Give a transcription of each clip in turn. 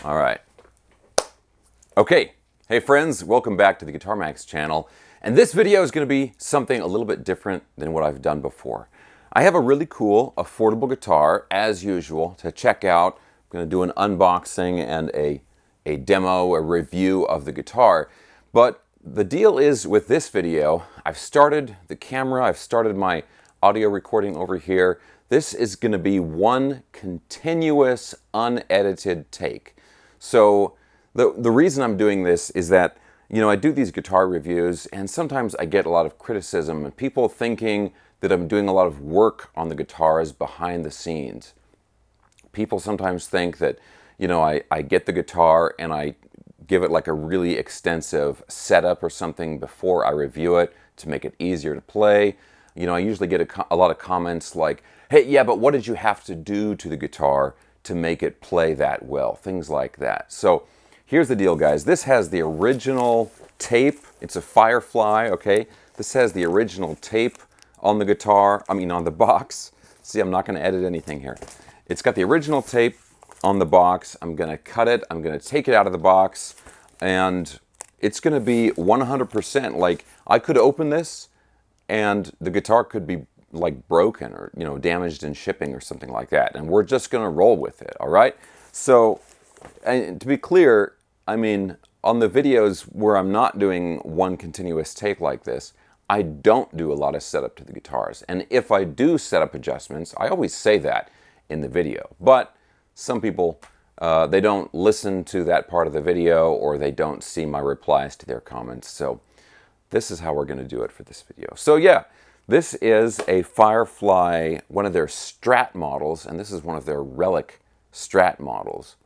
All right. Okay. Hey friends, welcome back to the Guitar Max channel. And this video is going to be something a little bit different than what I've done before. I have a really cool, affordable guitar, as usual, to check out. I'm going to do an unboxing and a demo, a review of the guitar. But the deal is with this video, I've started the camera, I've started my audio recording over here. This is going to be one continuous, unedited take. So the reason I'm doing this is that, you know, I do these guitar reviews and sometimes I get a lot of criticism and people thinking that I'm doing a lot of work on the guitars behind the scenes. People sometimes think that, you know, I get the guitar and I give it like a really extensive setup or something before I review it to make it easier to play. You know, I usually get a lot of comments like, hey, yeah, but what did you have to do to the guitar to make it play that well? Things like that. So here's the deal, guys. This has the original tape. It's a Firefly, okay? This has the original tape on the guitar, on the box. See, I'm not going to edit anything here. It's got the original tape on the box. I'm going to cut it. I'm going to take it out of the box. And it's going to be 100%. Like, I could open this and the guitar could be like broken or, you know, damaged in shipping or something like that. And we're just going to roll with it, all right? So, and to be clear, I mean, on the videos where I'm not doing one continuous take like this, I don't do a lot of setup to the guitars. And if I do setup adjustments, I always say that in the video. But some people, they don't listen to that part of the video or they don't see my replies to their comments. So this is how we're going to do it for this video. So yeah, this is a Firefly, one of their Strat models, and this is one of their Relic Strat models.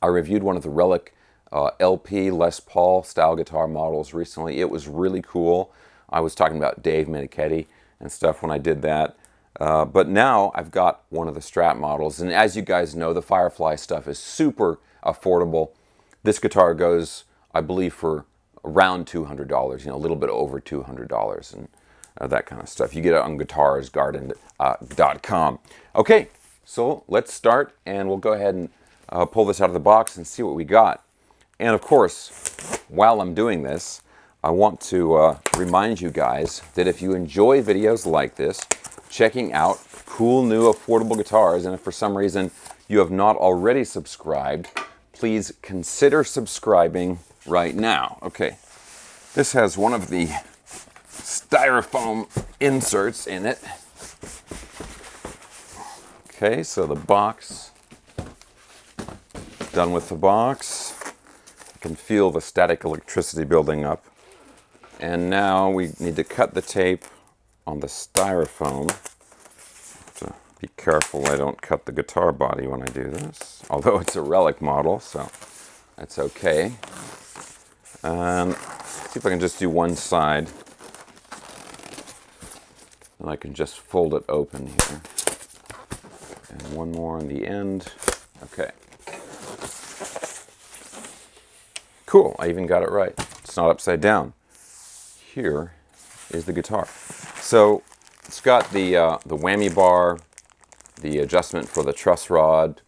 I reviewed one of the Relic LP Les Paul style guitar models recently. It was really cool. I was talking about Dave Menichetti and stuff when I did that. But now I've got one of the Strat models, and as you guys know, the Firefly stuff is super affordable. This guitar goes, I believe, for around $200, you know, a little bit over $200 and that kind of stuff. You get it on guitarsgarden.com. Okay, so let's start, and we'll go ahead and pull this out of the box and see what we got. And of course, while I'm doing this, I want to remind you guys that if you enjoy videos like this, checking out cool new affordable guitars, and if for some reason you have not already subscribed, please consider subscribing right now. Okay, this has one of the styrofoam inserts in it. Okay, so the box, done with the box. I can feel the static electricity building up. And now we need to cut the tape on the styrofoam. So be careful I don't cut the guitar body when I do this, although it's a Relic model, so that's okay. And see if I can just do one side. And I can just fold it open here. And one more on the end. Okay. Cool, I even got it right. It's not upside down. Here is the guitar. So it's got the whammy bar, the adjustment for the truss rod,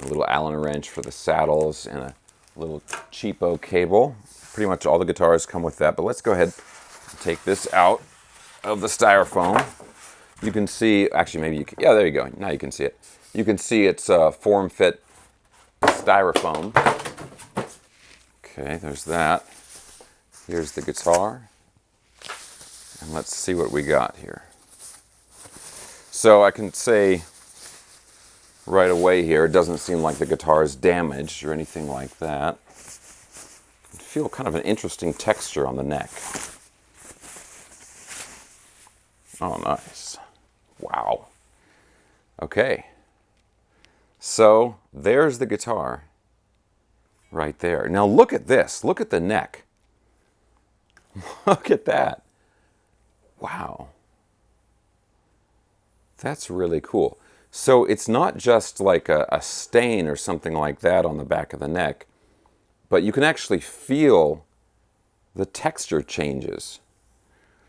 a little Allen wrench for the saddles, and a little cheapo cable. Pretty much all the guitars come with that, but let's go ahead and take this out of the styrofoam. You can see, actually maybe you can, yeah, there you go. Now you can see it. You can see it's form-fit styrofoam. Okay, there's that. Here's the guitar. And let's see what we got here. So I can say right away here, it doesn't seem like the guitar is damaged or anything like that. I feel kind of an interesting texture on the neck. Oh, nice. Wow. Okay. So there's the guitar right there. Now look at this. Look at the neck. Look at that. Wow. That's really cool. So it's not just like a stain or something like that on the back of the neck, but you can actually feel the texture changes.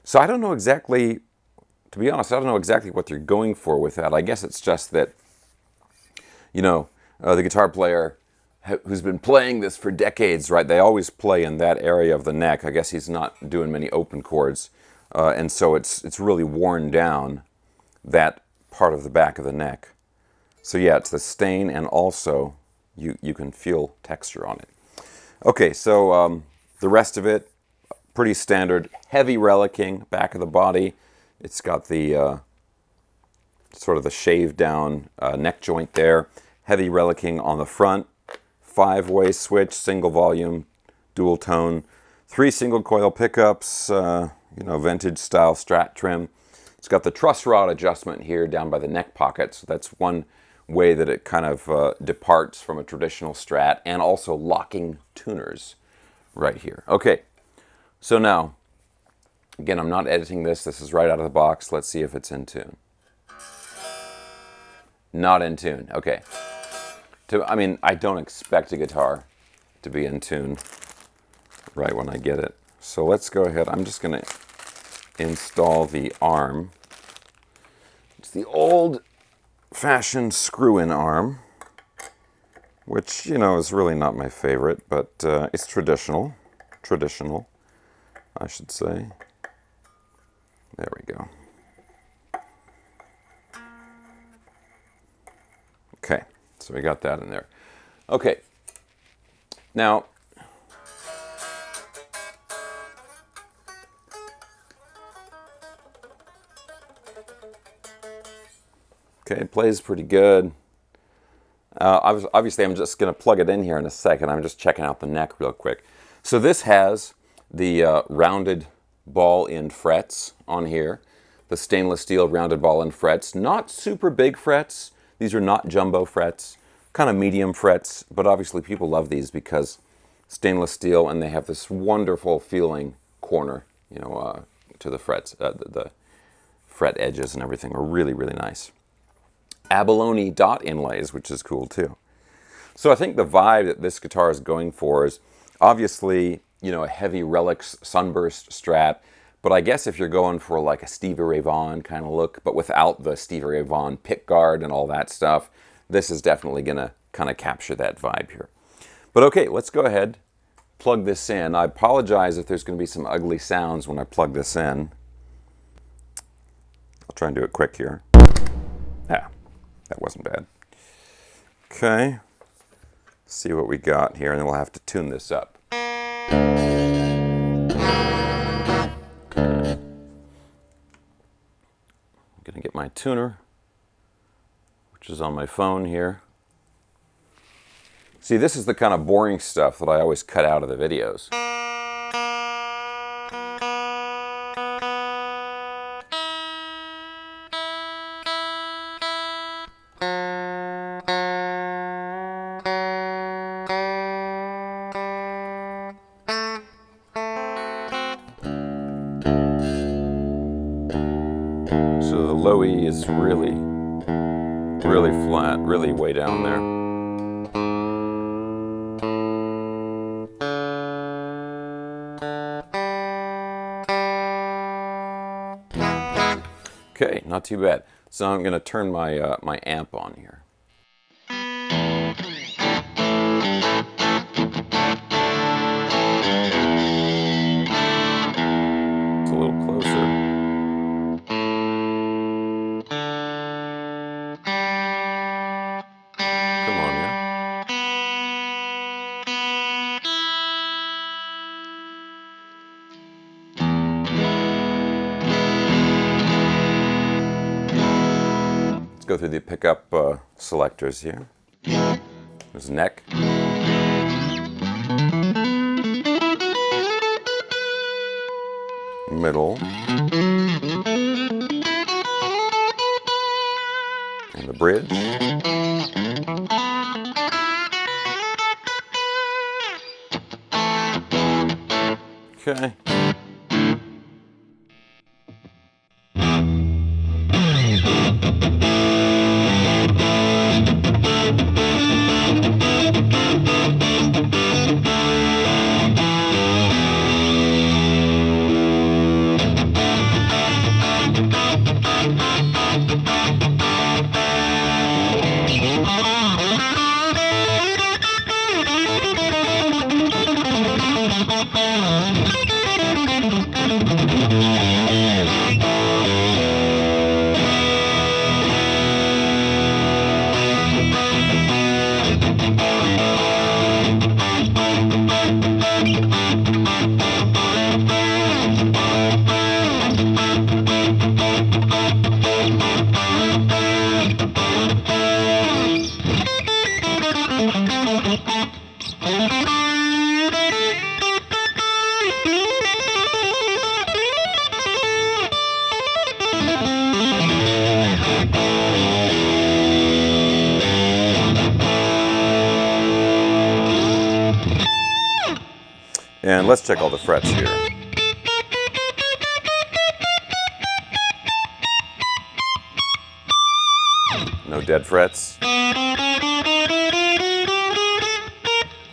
So I don't know exactly, to be honest, I don't know exactly what they're going for with that. I guess it's just that, you know, the guitar player who's been playing this for decades, right? They always play in that area of the neck. I guess he's not doing many open chords, and so it's really worn down that part of the back of the neck. So yeah, it's the stain, and also you can feel texture on it. Okay, so the rest of it, pretty standard. Heavy relicing, back of the body. It's got the sort of the shaved down neck joint there. Heavy relicing on the front. 5-way switch, single volume, dual tone. 3 single coil pickups, vintage style Strat trim. It's got the truss rod adjustment here down by the neck pocket, so that's one way that it kind of departs from a traditional Strat, and also locking tuners right here. Okay, so now, again, I'm not editing this. This is right out of the box. Let's see if it's in tune. Not in tune. Okay. I don't expect a guitar to be in tune right when I get it. So let's go ahead. I'm just going to install the arm. It's the old-fashioned screw-in arm, which, is really not my favorite, but it's traditional. Traditional, I should say. There we go. Okay. So we got that in there. Okay. Now, okay, it plays pretty good. Obviously, I'm just going to plug it in here in a second. I'm just checking out the neck real quick. So this has the rounded ball-end frets on here. The stainless steel rounded ball-end frets. Not super big frets. These are not jumbo frets, kind of medium frets, but obviously people love these because stainless steel, and they have this wonderful feeling corner, to the frets. The fret edges and everything are really, really nice. Abalone dot inlays, which is cool too. So I think the vibe that this guitar is going for is obviously, a heavy Relics sunburst Strat, but I guess if you're going for like a Stevie Ray Vaughan kind of look, but without the Stevie Ray Vaughan pick guard and all that stuff, this is definitely going to kind of capture that vibe here. But okay, let's go ahead, plug this in. I apologize if there's going to be some ugly sounds when I plug this in. I'll try and do it quick here. Yeah, that wasn't bad. Okay, let's see what we got here, and then we'll have to tune this up. I'm going to get my tuner, which is on my phone here. See, this is the kind of boring stuff that I always cut out of the videos. So the low E is really flat, really way down there. Okay, not too bad. So I'm going to turn my my amp on here. It's a little closer. Come on, yeah. Let's go through the pickup selectors here. There's neck. Middle. And the bridge. Okay. And let's check all the frets here. No dead frets.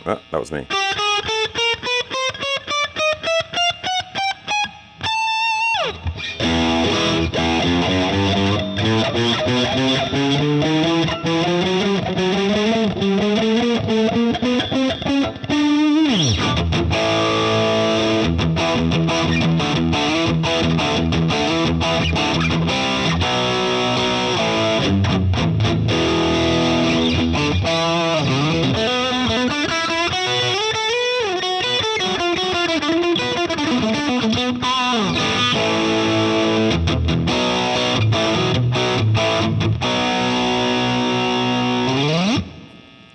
Oh, that was me.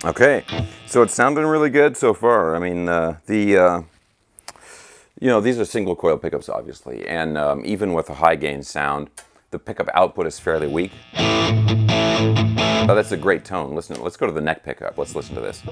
Okay, so it's sounding really good so far. I mean, you know, these are single coil pickups, obviously, and even with a high gain sound, the pickup output is fairly weak. Oh, that's a great tone. Listen, let's go to the neck pickup. Let's listen to this.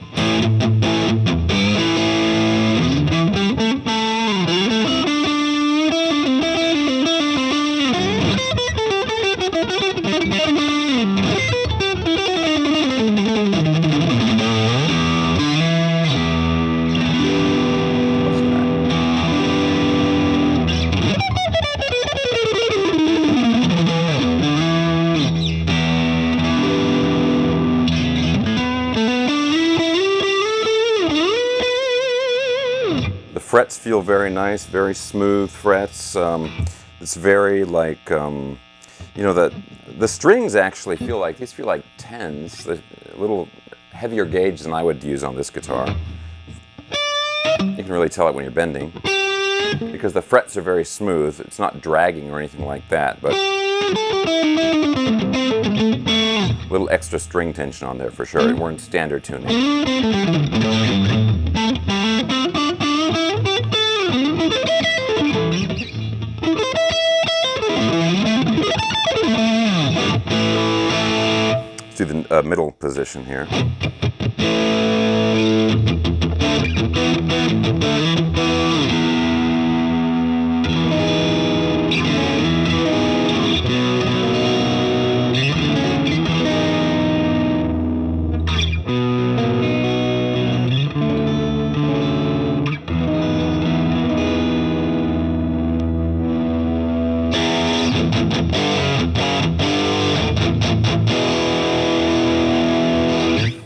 Frets feel very nice, very smooth frets. It's very like, you know, the strings actually feel like, these feel like 10s, a little heavier gauge than I would use on this guitar. You can really tell it when you're bending, because the frets are very smooth. It's not dragging or anything like that, but a little extra string tension on there for sure, and we're in standard tuning. Let's do the middle position here.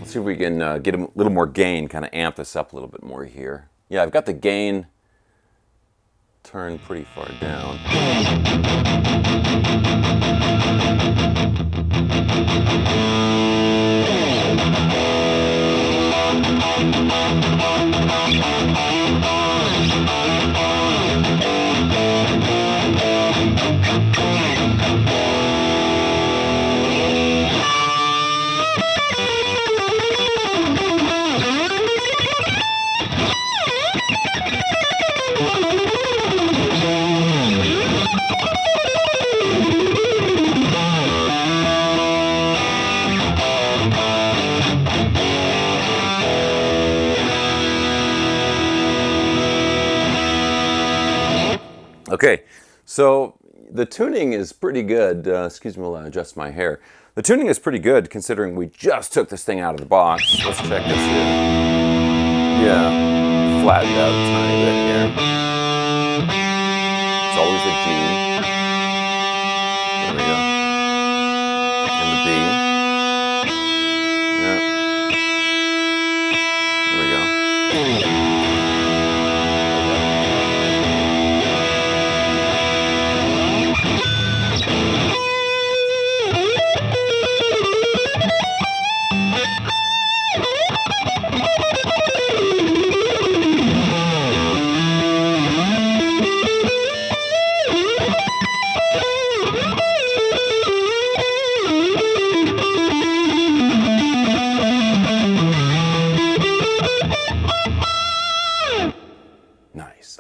See if we can get a little more gain, kind of amp this up a little bit more here. Yeah, I've got the gain turned pretty far down. Okay, so the tuning is pretty good. Excuse me while I adjust my hair. The tuning is pretty good considering we just took this thing out of the box. Let's check this here. Yeah, flattened out a tiny bit here. It's always the G. There we go. And the B. Yeah. There we go.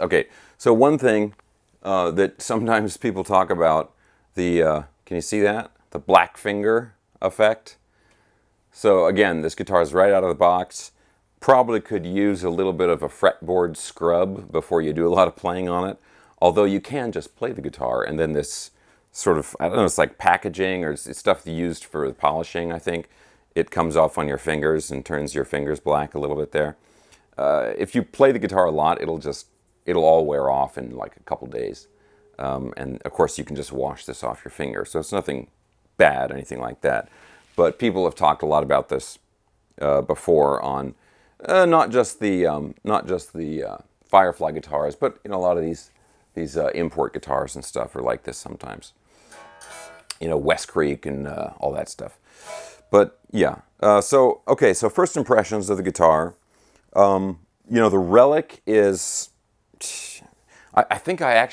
Okay, so one thing that sometimes people talk about, can you see that? The black finger effect. So again, this guitar is right out of the box. Probably could use a little bit of a fretboard scrub before you do a lot of playing on it. Although you can just play the guitar, and then this sort of, I don't know, it's like packaging or it's stuff used for polishing, I think. It comes off on your fingers and turns your fingers black a little bit there. If you play the guitar a lot, it'll all wear off in like a couple days. And of course you can just wash this off your finger. So it's nothing bad, anything like that. But people have talked a lot about this before on not just the Firefly guitars, but a lot of these import guitars and stuff are like this sometimes. West Creek and all that stuff. But yeah, so first impressions of the guitar. The Relic is, I think I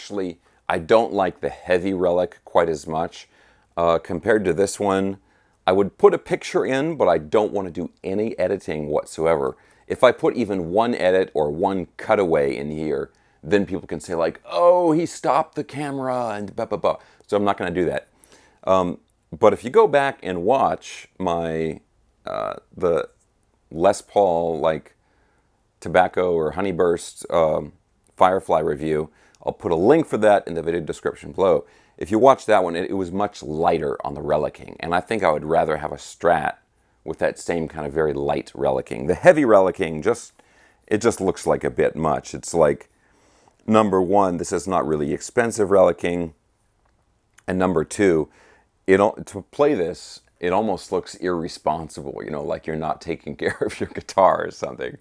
don't like the heavy Relic quite as much. Compared to this one, I would put a picture in, but I don't want to do any editing whatsoever. If I put even one edit or one cutaway in here, then people can say like, oh, he stopped the camera and blah, blah, blah. So I'm not going to do that. But if you go back and watch my, the Les Paul, like, Tobacco or Honeyburst Firefly review, I'll put a link for that in the video description below. If you watch that one, it was much lighter on the relicing, and I think I would rather have a Strat with that same kind of very light relicing. The heavy relicing, it just looks like a bit much. It's like, number one, this is not really expensive relicing, and number two, to play this, it almost looks irresponsible, like you're not taking care of your guitar or something.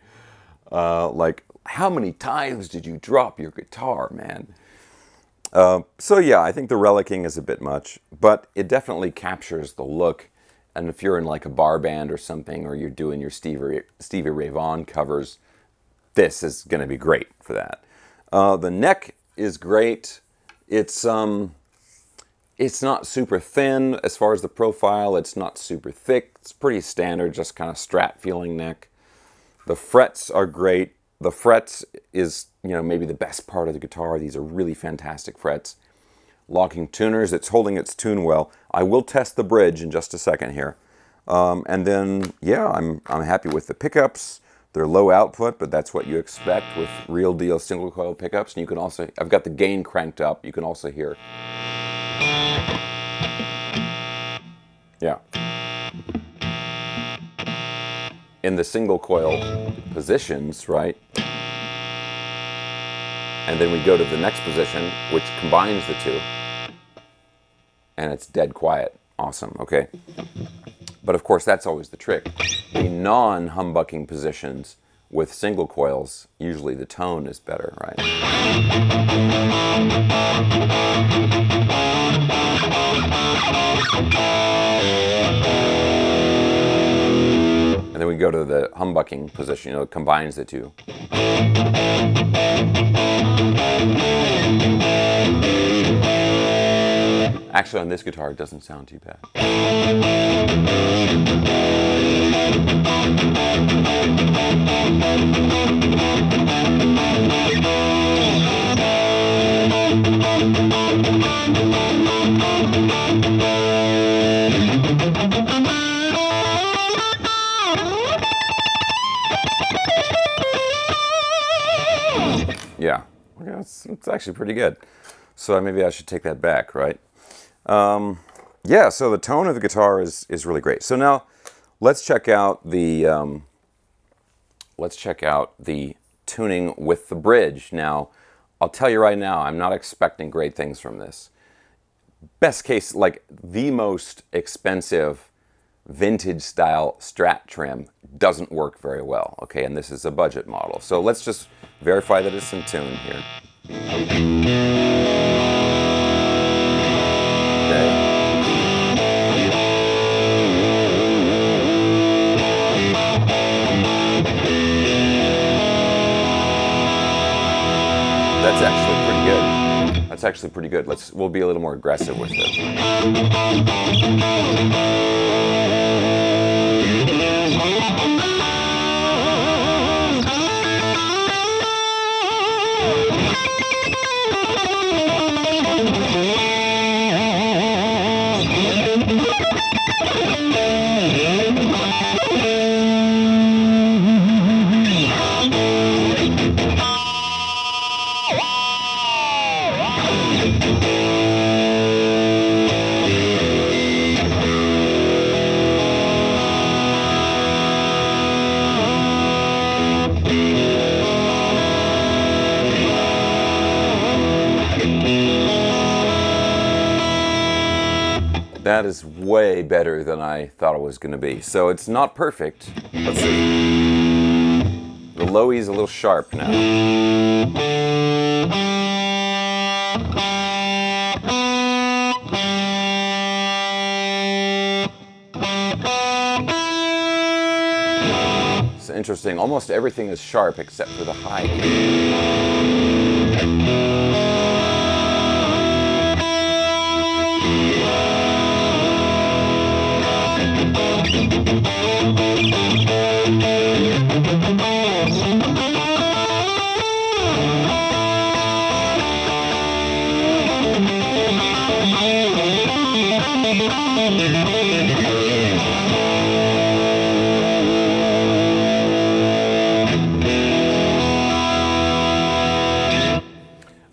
Like, how many times did you drop your guitar, man? So yeah, I think the relicing is a bit much, but it definitely captures the look. And if you're in like a bar band or something, or you're doing your Stevie Ray Vaughan covers, this is going to be great for that. The neck is great. It's not super thin as far as the profile. It's not super thick. It's pretty standard, just kind of Strat feeling neck. The frets are great. The frets is, maybe the best part of the guitar. These are really fantastic frets. Locking tuners, it's holding its tune well. I will test the bridge in just a second here. And then, yeah, I'm happy with the pickups. They're low output, but that's what you expect with real deal single coil pickups. And you can also, I've got the gain cranked up. You can also hear. Yeah. In the single coil positions, right? And then we go to the next position, which combines the two. And it's dead quiet. Awesome, okay. But of course, that's always the trick. The non-humbucking positions with single coils, usually the tone is better, right? And then we go to the humbucking position, it combines the two. Actually, on this guitar, it doesn't sound too bad. Yeah, it's actually pretty good. So maybe I should take that back, right? Yeah, so the tone of the guitar is really great. So now let's check out the tuning with the bridge. Now, I'll tell you right now, I'm not expecting great things from this. Best case, like the most expensive vintage style Strat trim doesn't work very well, okay? And this is a budget model. So let's just verify that it's in tune here. That's actually pretty good. That's actually pretty good. We'll be a little more aggressive with it. That is way better than I thought it was going to be. So it's not perfect. Let's see. The low E's a little sharp now. It's interesting. Almost everything is sharp except for the high E.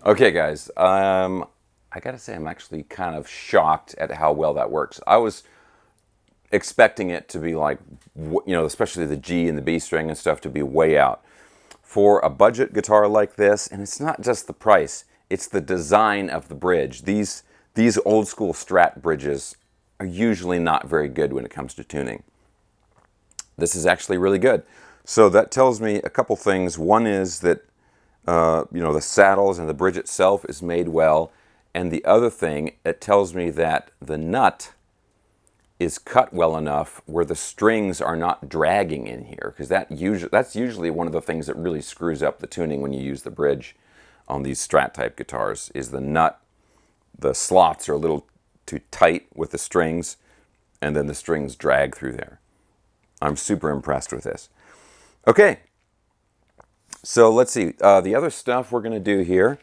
Okay, guys, I gotta say I'm actually kind of shocked at how well that works. I was expecting it to be like, you know, especially the G and the B string and stuff to be way out. For a budget guitar like this, and it's not just the price, it's the design of the bridge. These old school Strat bridges are usually not very good when it comes to tuning. This is actually really good. So that tells me a couple things. One is that you know, the saddles and the bridge itself is made well. And the other thing, it tells me that the nut is cut well enough where the strings are not dragging in here, because that's usually one of the things that really screws up the tuning when you use the bridge on these Strat type guitars, is the nut. The slots are a little too tight with the strings, and then the strings drag through there. I'm super impressed with this. Okay. So let's see, the other stuff we're going to do here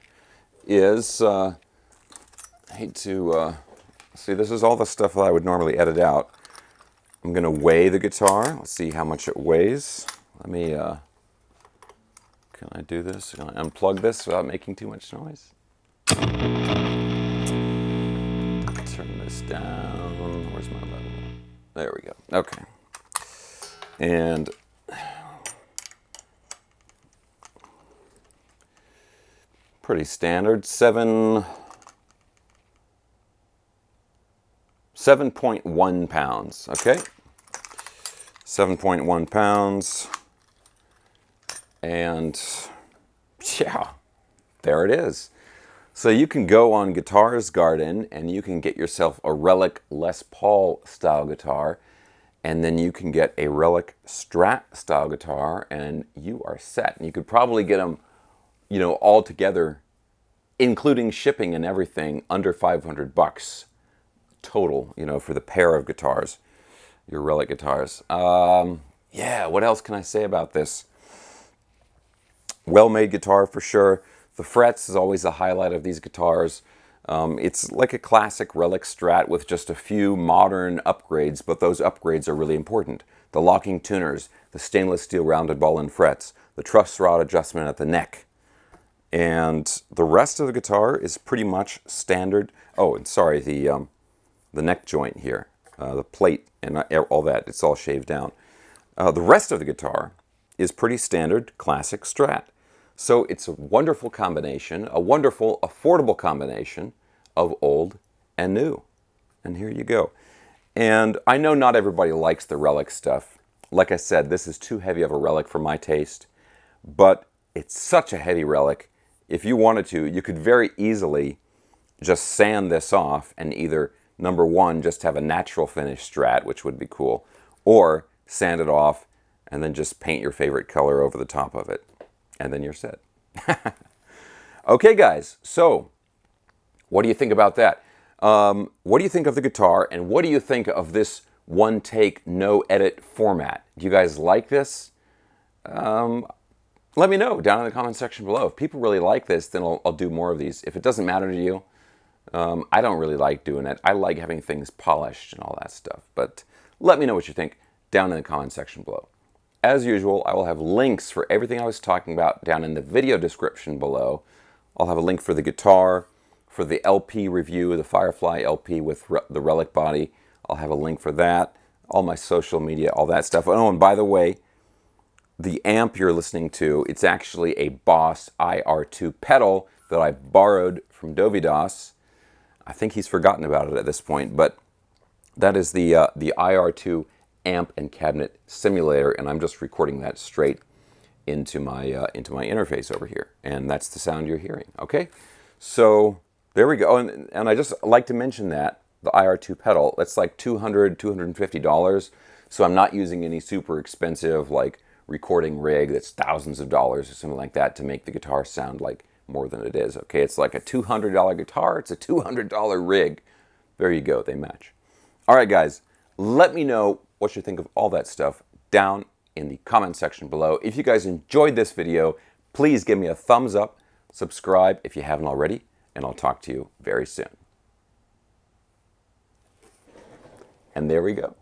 is, I hate to, see, this is all the stuff that I would normally edit out. I'm going to weigh the guitar. Let's see how much it weighs. Let me, can I do this? Can I unplug this without making too much noise? Turn this down. Where's my level? There we go. Okay. And pretty standard, 7.1 pounds, okay? 7.1 pounds, and yeah, there it is. So you can go on Guitars Garden and you can get yourself a Relic Les Paul style guitar, and then you can get a Relic Strat style guitar, and you are set. And you could probably get them, you know, all together, including shipping and everything, under $500 total, you know, for the pair of guitars, your Relic guitars. Yeah, what else can I say about this? Well-made guitar for sure. The frets is always a highlight of these guitars. It's like a classic Relic Strat with just a few modern upgrades, but those upgrades are really important. The locking tuners, the stainless steel rounded ball and frets, the truss rod adjustment at the neck. And the rest of the guitar is pretty much standard. Oh, and sorry, the neck joint here, the plate and all that, it's all shaved down. The rest of the guitar is pretty standard classic Strat. So it's a wonderful combination, a wonderful, affordable combination of old and new. And here you go. And I know not everybody likes the Relic stuff. Like I said, this is too heavy of a Relic for my taste, but it's such a heavy Relic. If you wanted to, you could very easily just sand this off and either, number one, just have a natural finish Strat, which would be cool, or sand it off and then just paint your favorite color over the top of it. And then you're set. Okay, guys, so what do you think about that? What do you think of the guitar, and what do you think of this one-take, no-edit format? Do you guys like this? Let me know down in the comment section below. If people really like this, then I'll do more of these. If it doesn't matter to you, I don't really like doing it. I like having things polished and all that stuff. But let me know what you think down in the comment section below. As usual, I will have links for everything I was talking about down in the video description below. I'll have a link for the guitar, for the LP review, the Firefly LP with the Relic body. I'll have a link for that, all my social media, all that stuff. Oh, and by the way, the amp you're listening to, it's actually a Boss IR2 pedal that I borrowed from Dovidas. I think he's forgotten about it at this point, but That is the IR2 amp and cabinet simulator, and I'm just recording that straight into my interface over here, and that's the sound you're hearing. Okay, so there we go. And I just like to mention that the IR2 pedal, that's like $250. So I'm not using any super expensive like recording rig that's thousands of dollars or something like that to make the guitar sound like more than it is. Okay, it's like a $200 guitar. It's a $200 rig. There you go. They match. All right, guys, let me know what you think of all that stuff down in the comment section below. If you guys enjoyed this video, please give me a thumbs up, subscribe if you haven't already, and I'll talk to you very soon. And there we go.